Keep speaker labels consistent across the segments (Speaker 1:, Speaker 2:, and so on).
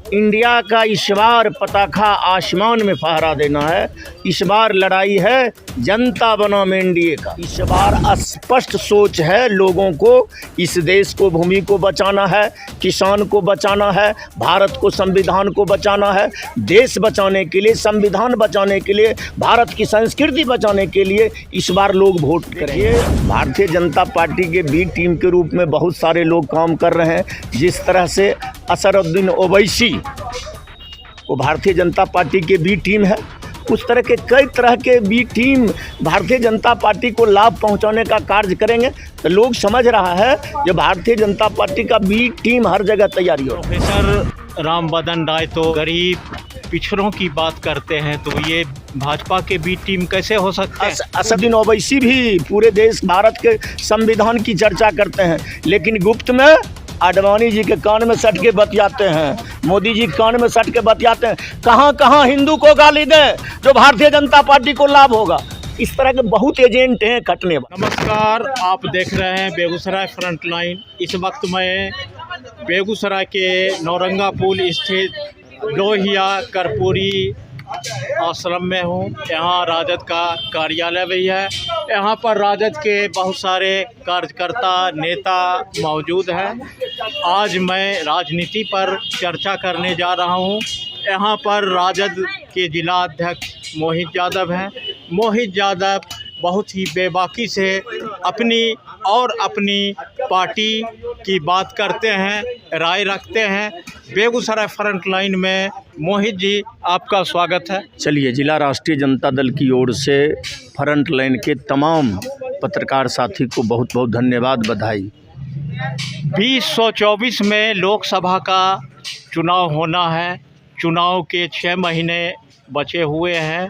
Speaker 1: India का इस बार पताखा आसमान में फहरा देना है। इस बार लड़ाई है जनता बनाम एनडीए का। इस बार स्पष्ट सोच है लोगों को, इस देश को, भूमि को बचाना है, किसान को बचाना है, भारत को, संविधान को बचाना है। देश बचाने के लिए, संविधान बचाने के लिए, भारत की संस्कृति बचाने के लिए इस बार लोग वोट करेंगे। भारतीय जनता पार्टी के बी टीम के रूप में बहुत सारे लोग काम कर रहे हैं। जिस तरह से असदुद्दीन ओवैसी वो भारतीय जनता पार्टी के बी टीम है, उस तरह के कई तरह के B team Bharatiya Janata party को लाभ पहुंचाने का कार्य करेंगे। तो लोग समझ रहा है जो भारतीय जनता पार्टी का बी टीम हर जगह तैयारी हो।
Speaker 2: प्रोफेसर रामबदन राय तो गरीब पिछड़ों की बात करते हैं, तो ये भाजपा के बी टीम कैसे हो सकते हैं?
Speaker 1: असदुद्दीन ओवैसी भी पूरे देश भारत के संविधान की चर्चा करते हैं, लेकिन गुप्त में आडवाणी जी के कान में सट के बतियाते हैं, मोदी जी के कान में सट के बतियाते हैं। कहाँ कहाँ हिंदू को गाली दें जो भारतीय जनता पार्टी को लाभ होगा। इस तरह के बहुत एजेंट हैं कटने वाले।
Speaker 2: नमस्कार, आप देख रहे हैं बेगूसराय फ्रंटलाइन। इस वक्त मैं बेगूसराय के नौरंगा पुल स्थित लोहिया कर्पूरी आश्रम में हूँ। यहाँ राजद का कार्यालय भी है। यहाँ पर राजद के बहुत सारे कार्यकर्ता, नेता मौजूद हैं। आज मैं राजनीति पर चर्चा करने जा रहा हूँ। यहाँ पर राजद के जिला अध्यक्ष मोहित यादव हैं। मोहित यादव बहुत ही बेबाकी से अपनी पार्टी की बात करते हैं, राय रखते हैं। बेगूसराय फ्रंटलाइन में मोहित जी, आपका स्वागत है।
Speaker 1: चलिए, जिला राष्ट्रीय जनता दल की ओर से फ्रंटलाइन के तमाम पत्रकार साथी को बहुत बहुत धन्यवाद, बधाई।
Speaker 2: 2024 में लोकसभा का चुनाव होना है। चुनाव के 6 महीने बचे हुए हैं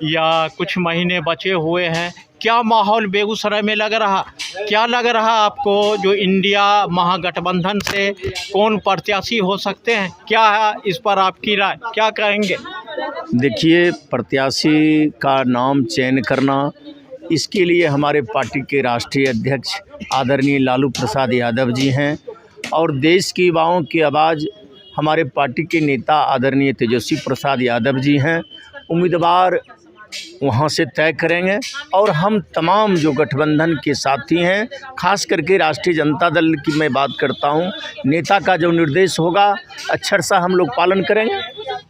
Speaker 2: या कुछ महीने बचे हुए हैं। क्या माहौल बेगूसराय में लग रहा? क्या लग रहा आपको जो इंडिया महागठबंधन से कौन प्रत्याशी हो सकते हैं? क्या है इस पर आपकी राय, क्या कहेंगे?
Speaker 1: देखिए, प्रत्याशी का नाम चयन करना, इसके लिए हमारे पार्टी के राष्ट्रीय अध्यक्ष आदरणीय लालू प्रसाद यादव जी हैं और देश की युवाओं की आवाज़ हमारे पार्टी के नेता आदरणीय तेजस्वी प्रसाद यादव जी हैं। उम्मीदवार वहाँ से तय करेंगे और हम तमाम जो गठबंधन के साथी हैं, खास करके राष्ट्रीय जनता दल की मैं बात करता हूँ, नेता का जो निर्देश होगा अक्षरशः हम लोग पालन करेंगे।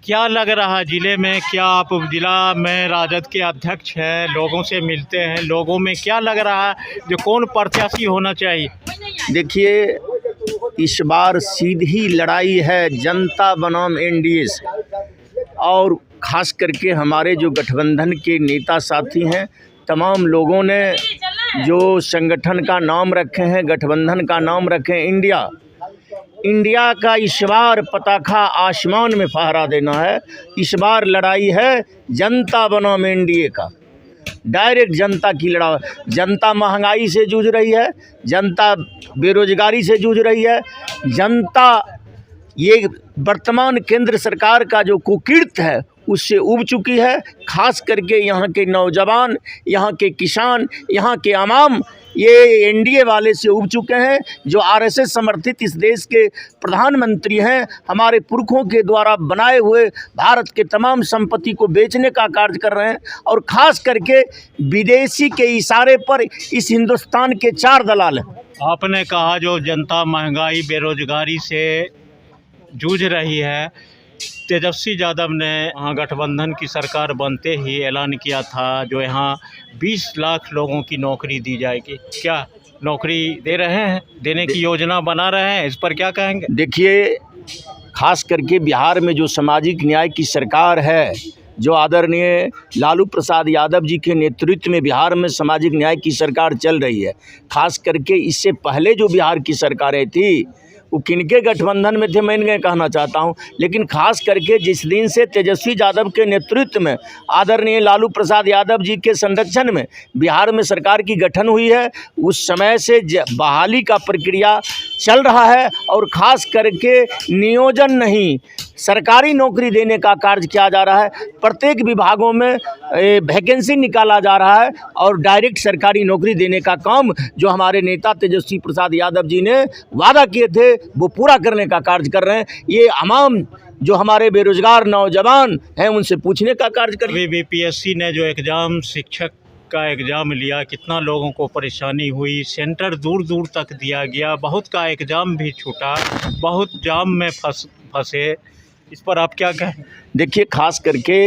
Speaker 2: क्या लग रहा जिले में? क्या आप जिला में राजद के अध्यक्ष हैं, लोगों से मिलते हैं, लोगों में क्या लग रहा है जो कौन प्रत्याशी होना चाहिए?
Speaker 1: देखिए, इस बार सीधी लड़ाई है जनता बनाम एनडीए से, और खास करके हमारे जो गठबंधन के नेता साथी हैं, तमाम लोगों ने जो संगठन का नाम रखे हैं, गठबंधन का नाम रखे हैं इंडिया का इस बार पताखा आसमान में फहरा देना है। इस बार लड़ाई है जनता बनाम एनडीए का। डायरेक्ट जनता की लड़ाई। जनता महंगाई से जूझ रही है, जनता बेरोजगारी से जूझ रही है, जनता ये वर्तमान केंद्र सरकार का जो कुकीर्त है उससे उब चुकी है। खास करके यहाँ के नौजवान, यहाँ के किसान, यहाँ के आवाम ये एनडीए वाले से उब चुके हैं। जो आरएसएस समर्थित इस देश के प्रधानमंत्री हैं, हमारे पुरखों के द्वारा बनाए हुए भारत के तमाम संपत्ति को बेचने का कार्य कर रहे हैं और ख़ास करके विदेशी के इशारे पर इस हिंदुस्तान के 4 दलाल हैं।
Speaker 2: आपने कहा जो जनता महंगाई, बेरोजगारी से जूझ रही है। तेजस्वी यादव ने गठबंधन की सरकार बनते ही ऐलान किया था जो यहाँ 20 लाख लोगों की नौकरी दी जाएगी। क्या नौकरी दे रहे हैं? देने की योजना बना रहे हैं? इस पर क्या कहेंगे?
Speaker 1: देखिए, खास करके बिहार में जो सामाजिक न्याय की सरकार है, जो आदरणीय लालू प्रसाद यादव जी के नेतृत्व में बिहार में सामाजिक न्याय की सरकार चल रही है। खास करके इससे पहले जो बिहार की सरकारें थी वो किनके गठबंधन में थे मैं नहीं कहना चाहता हूं, लेकिन खास करके जिस दिन से तेजस्वी यादव के नेतृत्व में आदरणीय लालू प्रसाद यादव जी के संरक्षण में बिहार में सरकार की गठन हुई है, उस समय से बहाली का प्रक्रिया चल रहा है और ख़ास करके नियोजन नहीं, सरकारी नौकरी देने का कार्य किया जा रहा है। प्रत्येक विभागों में वैकेंसी निकाला जा रहा है और डायरेक्ट सरकारी नौकरी देने का काम जो हमारे नेता तेजस्वी प्रसाद यादव जी ने वादा किए थे वो पूरा करने का कार्य कर रहे हैं। ये तमाम जो हमारे बेरोजगार नौजवान हैं उनसे पूछने का कार्य करिए।
Speaker 2: अभी बीपीएससी ने जो एग्ज़ाम शिक्षक का एग्ज़ाम लिया, कितना लोगों को परेशानी हुई, सेंटर दूर दूर तक दिया गया, बहुत का एग्ज़ाम भी छूटा, बहुत जाम में फंसे। इस पर आप क्या कहें?
Speaker 1: देखिए, खास करके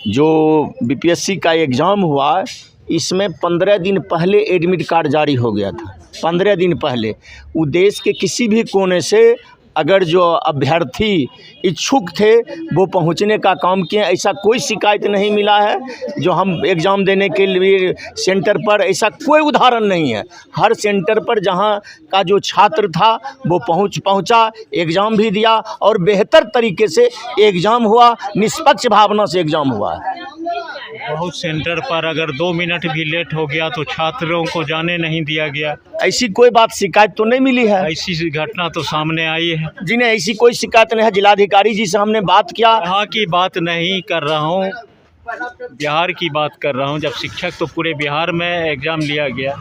Speaker 1: जो बीपीएससी का एग्ज़ाम हुआ, इसमें 15 दिन पहले एडमिट कार्ड जारी हो गया था। 15 दिन पहले वो देश के किसी भी कोने से अगर जो अभ्यर्थी इच्छुक थे वो पहुंचने का काम किए। ऐसा कोई शिकायत नहीं मिला है जो हम एग्ज़ाम देने के लिए सेंटर पर, ऐसा कोई उदाहरण नहीं है। हर सेंटर पर जहां का जो छात्र था वो पहुंचा, एग्ज़ाम भी दिया और बेहतर तरीके से एग्ज़ाम हुआ, निष्पक्ष भावना से एग्ज़ाम हुआ है।
Speaker 2: बहुत सेंटर पर अगर 2 मिनट भी लेट हो गया तो छात्रों को जाने नहीं दिया गया।
Speaker 1: ऐसी कोई बात शिकायत तो नहीं मिली है।
Speaker 2: ऐसी घटना तो सामने आई है
Speaker 1: जी नहीं, ऐसी कोई शिकायत नहीं है। जिलाधिकारी जी से हमने बात किया।
Speaker 2: यहाँ की बात नहीं कर रहा हूँ, बिहार की बात कर रहा हूँ। जब शिक्षक तो पूरे बिहार में एग्ज़ाम लिया गया।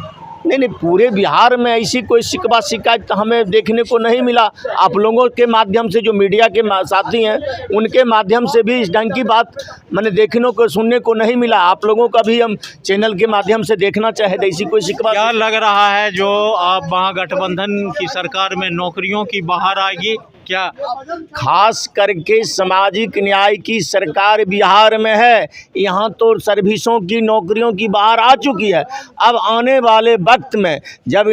Speaker 1: नहीं, पूरे बिहार में ऐसी कोई शिकायत हमें देखने को नहीं मिला। आप लोगों के माध्यम से, जो मीडिया के साथी हैं, उनके माध्यम से भी इस ढंग की बात मैंने देखने को, सुनने को नहीं मिला। आप लोगों का भी हम चैनल के माध्यम से देखना चाहे तो ऐसी कोई शिकायत।
Speaker 2: क्या लग रहा है जो आप महागठबंधन की सरकार में नौकरियों की बहार आएगी क्या?
Speaker 1: खास करके सामाजिक न्याय की सरकार बिहार में है। यहाँ तो सर्विसों की, नौकरियों की बहार आ चुकी है। अब आने वाले वक्त में जब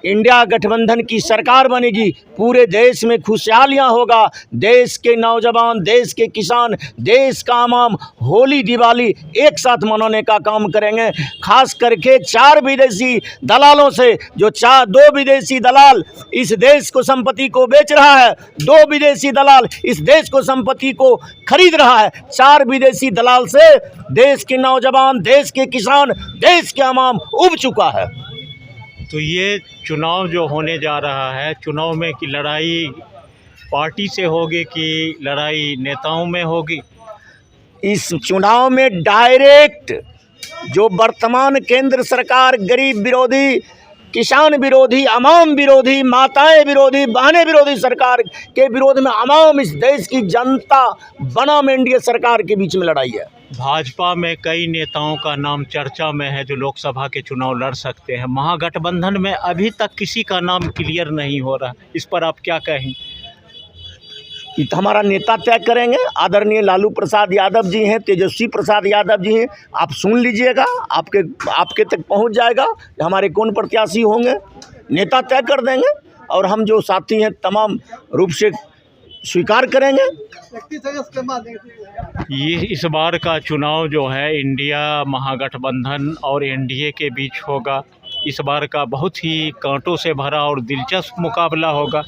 Speaker 1: इंडिया गठबंधन की सरकार बनेगी, पूरे देश में खुशहालियाँ होगा। देश के नौजवान, देश के किसान, देश का आवाम होली दिवाली एक साथ मनाने का काम करेंगे। खास करके 4 विदेशी दलालों से, जो 2 विदेशी दलाल इस देश को संपत्ति को बेच रहा है, 2 विदेशी दलाल इस देश को संपत्ति को खरीद रहा है। 4 विदेशी दलाल से देश के नौजवान, देश के किसान, देश के आवाम उब चुका है।
Speaker 2: तो ये चुनाव जो होने जा रहा है, चुनाव में की लड़ाई पार्टी से होगी कि लड़ाई नेताओं में होगी?
Speaker 1: इस चुनाव में डायरेक्ट जो वर्तमान केंद्र सरकार गरीब विरोधी, किसान विरोधी, अवाम विरोधी, माताएं विरोधी, बहनें विरोधी सरकार के विरोध में अवाम, इस देश की जनता बनाम एनडीए सरकार के बीच में लड़ाई है।
Speaker 2: भाजपा में कई नेताओं का नाम चर्चा में है जो लोकसभा के चुनाव लड़ सकते हैं। महागठबंधन में अभी तक किसी का नाम क्लियर नहीं हो रहा। इस पर आप क्या कहें?
Speaker 1: ये तो हमारा नेता तय करेंगे। आदरणीय लालू प्रसाद यादव जी हैं, तेजस्वी प्रसाद यादव जी हैं। आप सुन लीजिएगा, आपके तक पहुंच जाएगा हमारे कौन प्रत्याशी होंगे। नेता तय कर देंगे और हम जो साथी हैं तमाम रूप से स्वीकार करेंगे।
Speaker 2: ये इस बार का चुनाव जो है इंडिया महागठबंधन और एनडीए के बीच होगा। इस बार का बहुत ही कांटों से भरा और दिलचस्प मुकाबला होगा।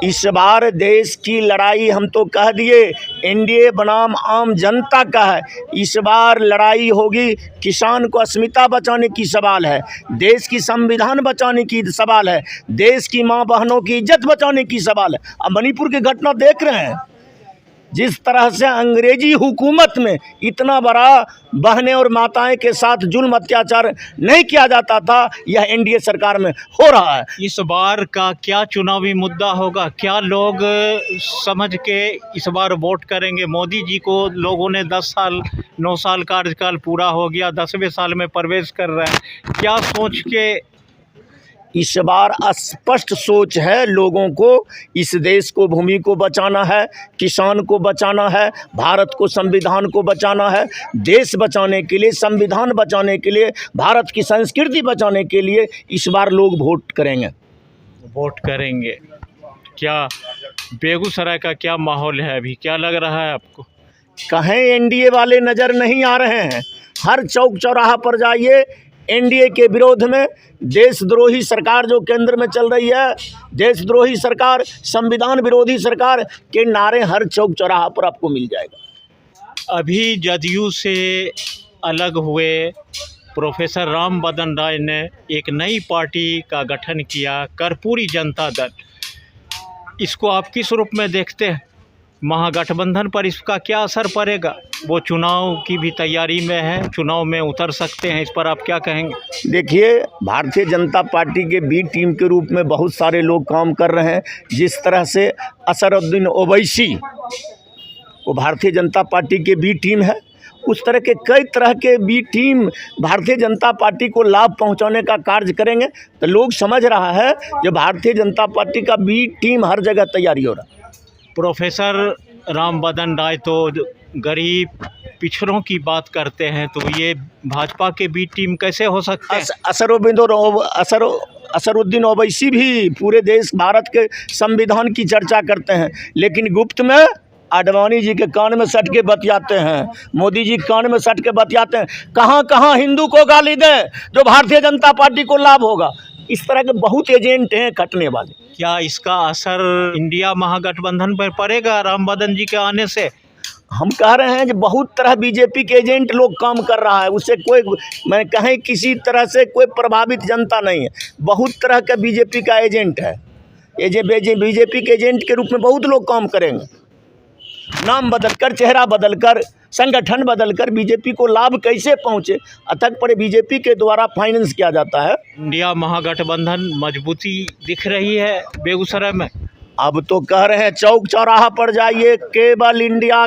Speaker 1: इस बार देश की लड़ाई हम तो कह दिए एनडीए बनाम आम जनता का है। इस बार लड़ाई होगी, किसान को अस्मिता बचाने की सवाल है, देश की संविधान बचाने की सवाल है, देश की माँ बहनों की इज्जत बचाने की सवाल है। अब मणिपुर की घटना देख रहे हैं, जिस तरह से अंग्रेजी हुकूमत में इतना बड़ा बहनें और माताएं के साथ जुल्म अत्याचार नहीं किया जाता था, यह एनडीए सरकार में हो रहा है।
Speaker 2: इस बार का क्या चुनावी मुद्दा होगा? क्या लोग समझ के इस बार वोट करेंगे? मोदी जी को लोगों ने 9 साल कार्यकाल पूरा हो गया, 10वें साल में प्रवेश कर रहे हैं। क्या सोच के?
Speaker 1: इस बार स्पष्ट सोच है लोगों को, इस देश को, भूमि को बचाना है, किसान को बचाना है, भारत को, संविधान को बचाना है। देश बचाने के लिए, संविधान बचाने के लिए, भारत की संस्कृति बचाने के लिए इस बार लोग वोट करेंगे।
Speaker 2: वोट करेंगे। क्या बेगूसराय का क्या माहौल है अभी? क्या लग रहा है आपको?
Speaker 1: कहीं एनडीए वाले नज़र नहीं आ रहे हैं। हर चौक चौराहा पर जाइए, एनडीए के विरोध में देशद्रोही सरकार जो केंद्र में चल रही है, देशद्रोही सरकार, संविधान विरोधी सरकार के नारे हर चौक चौराहा पर आपको मिल जाएगा।
Speaker 2: अभी जदयू से अलग हुए प्रोफेसर राम बदन राय ने एक नई पार्टी का गठन किया, कर्पूरी जनता दल। इसको आप किस रूप में देखते हैं? महागठबंधन पर इसका क्या असर पड़ेगा? वो चुनाव की भी तैयारी में है, चुनाव में उतर सकते हैं, इस पर आप क्या कहेंगे?
Speaker 1: देखिए, भारतीय जनता पार्टी के बी टीम के रूप में बहुत सारे लोग काम कर रहे हैं। जिस तरह से असरुद्दीन ओवैसी वो भारतीय जनता पार्टी के बी टीम है, उस तरह के कई तरह के B team Bharatiya Janata party को लाभ पहुंचाने का कार्य करेंगे। तो लोग समझ रहा है जो भारतीय जनता पार्टी का बी टीम हर जगह तैयारी हो रहा है।
Speaker 2: प्रोफेसर राम बदन राय तो गरीब पिछड़ों की बात करते हैं, तो ये भाजपा के बी टीम कैसे हो सकते हैं?
Speaker 1: असरुद्दीन ओवैसी भी पूरे देश भारत के संविधान की चर्चा करते हैं, लेकिन गुप्त में आडवाणी जी के कान में सट के बतियाते हैं, मोदी जी के कान में सट के बतियाते हैं। कहाँ कहाँ हिंदू को गाली दें जो भारतीय जनता पार्टी को लाभ होगा। इस तरह के बहुत एजेंट हैं कटने वाले।
Speaker 2: क्या इसका असर इंडिया महागठबंधन पर पड़ेगा राम बदन जी के आने से?
Speaker 1: हम कह रहे हैं कि बहुत तरह बीजेपी के एजेंट लोग काम कर रहा है, उससे कोई मैं कहें किसी तरह से कोई प्रभावित जनता नहीं है। बहुत तरह का बीजेपी का एजेंट है। बीजेपी के एजेंट के रूप में बहुत लोग काम करेंगे। नाम बदलकर, चेहरा बदलकर, संगठन बदलकर बीजेपी को लाभ कैसे पहुंचे, अथक पर बीजेपी के द्वारा फाइनेंस किया जाता है।
Speaker 2: इंडिया महागठबंधन मजबूती दिख रही है बेगूसराय में।
Speaker 1: अब तो कह रहे हैं चौक चौराहा पर जाइए, केवल इंडिया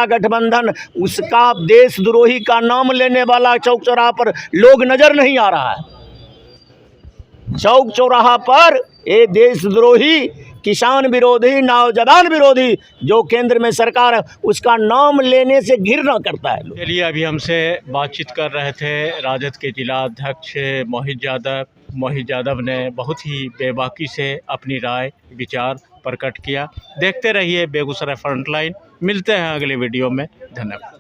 Speaker 1: गठबंधन, उसका देशद्रोही का नाम लेने वाला चौक चौराहा पर लोग नजर नहीं आ रहा है। चौक चौराहा पर ये देशद्रोही, किसान विरोधी, नौजवान विरोधी जो केंद्र में सरकार है, उसका नाम लेने से घृणा करता है लोग।
Speaker 2: चलिए, अभी हमसे बातचीत कर रहे थे राजद के जिला अध्यक्ष मोहित यादव ने बहुत ही बेबाकी से अपनी राय विचार प्रकट किया। देखते रहिए बेगूसराय फ्रंटलाइन। मिलते हैं अगले वीडियो में। धन्यवाद।